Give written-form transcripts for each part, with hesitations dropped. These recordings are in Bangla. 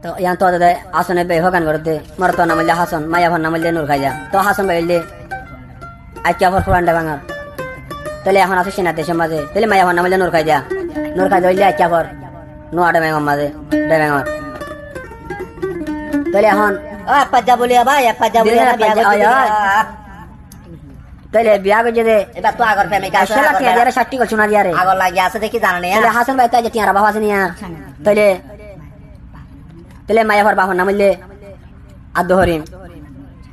তো ইয়ান তো দাদা আসনে বে হগান করতে মর তো নামলে হাসন মায়া ভন নামলে নূর খাইজা তো হাসন বাইলে আচ্ছা ভর ফুরান্ডা ভাঙার তাহলে এখন আছে সেনা দেশের মাঝে তাহলে মায়া ভন নামলে নূর খাইজা নূর খাইজা হইলে আচ্ছা ভর নো আড়ে মেঙ্গর মাঝে ডে মেঙ্গর তাহলে এখন পাজা বলিয়া ভাই পাজা বলিয়া তাহলে বিয়া করছে দে এবার তো আগর প্রেমিকা আছে আসলে কি আরে 60 কল শোনা দিয়া রে আগর লাগি আছে দেখি জানা নেই তাহলে হাসান ভাই তাই যে টিয়ারা বাবা আছে নিয়া তাহলে মায়া ভর বাহন নামলে আদু হরিম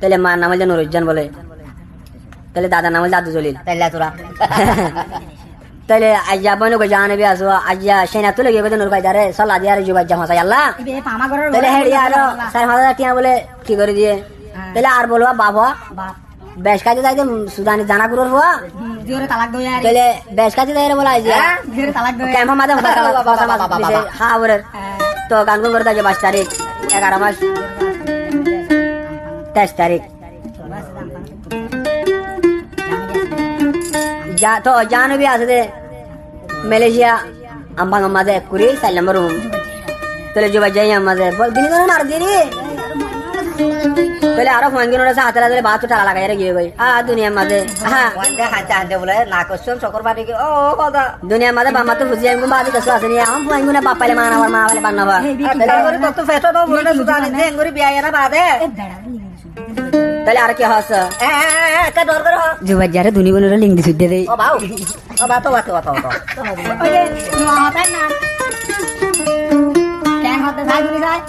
তাহলে মা নামলে নুরুজ্জান বলে তাহলে দাদা নামলে দাদু জলিল তাইলা তোরা তাহলে আজ্জা বনে গো জানে বি আসো আজ্জা সেনা তুলে গিয়ে নূর ভাই দারে সলা দিয়া রে জুবাই জামা আল্লাহ তাহলে হেডি আর 4000 টাকা বলে কি করে দিয়ে তাহলে আর বলবা বাবা বেশ কাজে যাইতে সুদানি জানা গুরুর হওয়া জোরে তালাক দই আর তাহলে বেশ কাজে যাইরে বলা আইজা জোরে তালাক দই কেমন মাঝে হ্যাঁ ওরে তো গান গুন করে দাজে 22 তারিখ 11 মাস 23 তারিখ যা তো জানবি আছে দে মালয়েশিয়া আম্বাং মাঝে 4 নম্বর রুম তাহলে জুবাই যাই আমাদের বল দিনি করে মার দিনি তাহলে আরো ফোন কিনে হাতে ধরে বাত টাকা লাগাই রে গিয়ে ভাই দুনিয়ার মাঝে হ্যাঁ হাঁটে বলে না করছেন চকর বাড়ি ও কথা দুনিয়ার মাঝে বাবা তো বুঝি আমি বাদি কাছে আসেনি আম ফোন কিনে বাপ পাইলে মানা মা বলে বান্নাবা তাহলে তো ফেটো তো বলে সুদানি দেন করে বিয়া এরা বাদে তাহলে আর কি হস কা ডর করে জুবাই যারে দুনি বনের লিঙ্ক দি সুদে দেই ও বাউ ও বাতো বাতো বাতো ওই যে নো হতে না কেন হতে যায় দুনি যায়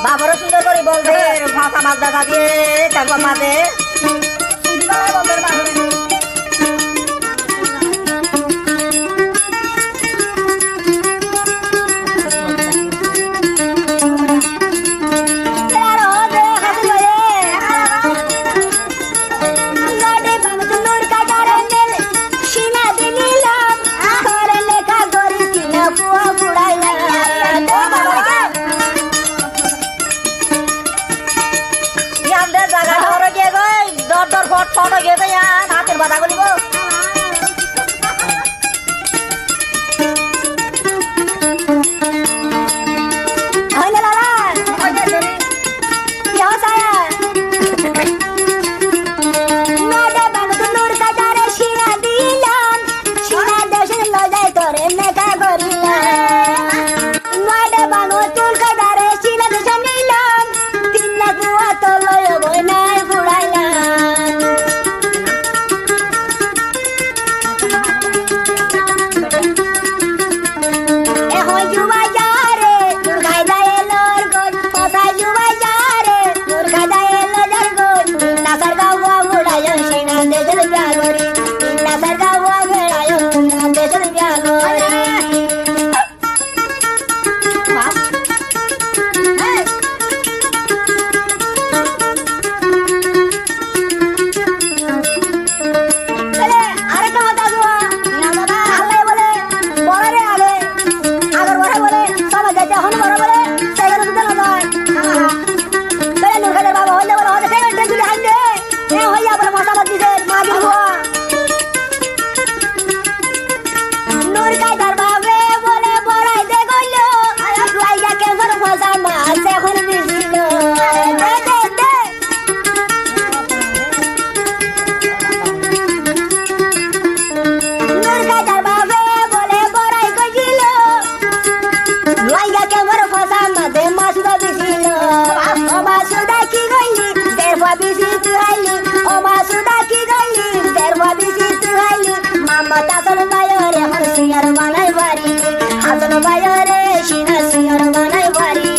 বাবরও সুন্দর করে বলবে ভাষা মাদ্দা দিয়ে কাগজ মাদে জায়গা গিয়ে গই দর দর ফট ফট গিয়ে হাসান ভাইয়ারে সিনা সিঙ্গার বানাই বাড়ি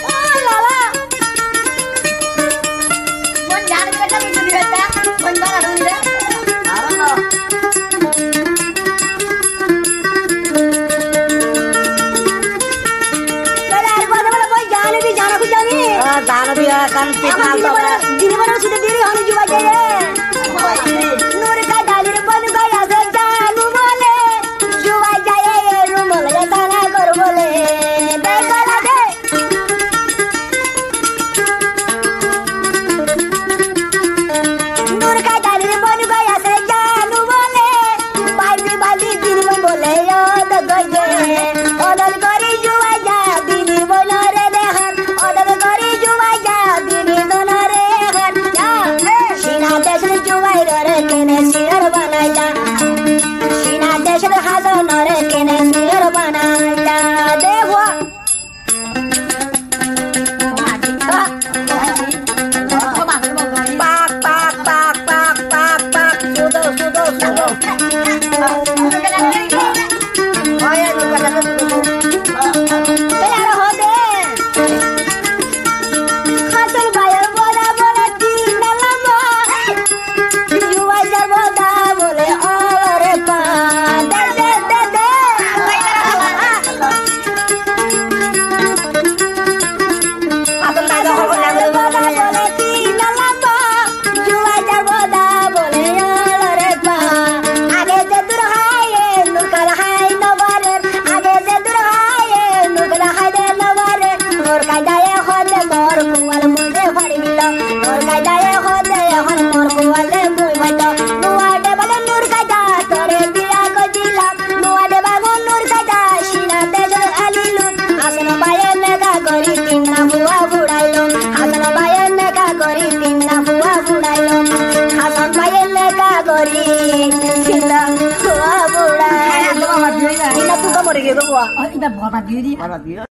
ও লালা কোন জান বেটা বিদ্যুৎ বেটা কোন বাড়া রুইরে दान भी कान पिटाल तो दिन भर सुते देरी होने जुआ जाए नूर का डाली रे बन गया से जानू बोले जुआ जाए ये रूमल रे ताना कर बोले देखो लागे नूर का डाली रे बन गया से जानू बोले बाली बाली दिन में बोले याद गए ओदल करी जुआ जा दिन बोलो रे देहन ओदल करी जुआ जा दिन दोनो रे हन सीना देश जुआई रे केने सिर बनाई जा सीना देश हाजन रे केने सिर बनाई जा देखो पाक पाक पाक पाक पाक पाक सुदो सुदो सुदो ओए दुर्गा तैयार हो दे हासन भाई बोला बोला तीन लम्बा जुआ जा बोला बोले और पा दे दे दे दे अपन दादा हो बोला बोले तीन लम्बा जुआ जा बोला बोले और पा आगे से दूर हाय नुकल हाय नवारे आगे से दूर हाय नुकल हाय दे नवारे और का जाए होते मोर कुवाल मुझे फड़ी मिलो और का जाए होते हन मोर कुवाल मुई मतो नुआडे बले नूर का जा तोरे दिया को जिला नुआडे बागो नूर का जा सीना तेज अलीलु हासन बाये ने का गरी तीन बुआ बुड़ाइलो हासन बाये ने का गरी तीन बुआ बुड़ाइलो हासन बाये ने का गरी तीन बुआ बुड़ाइलो इना तू का मर गए बुआ इधर बहुत बात दी मारा दिया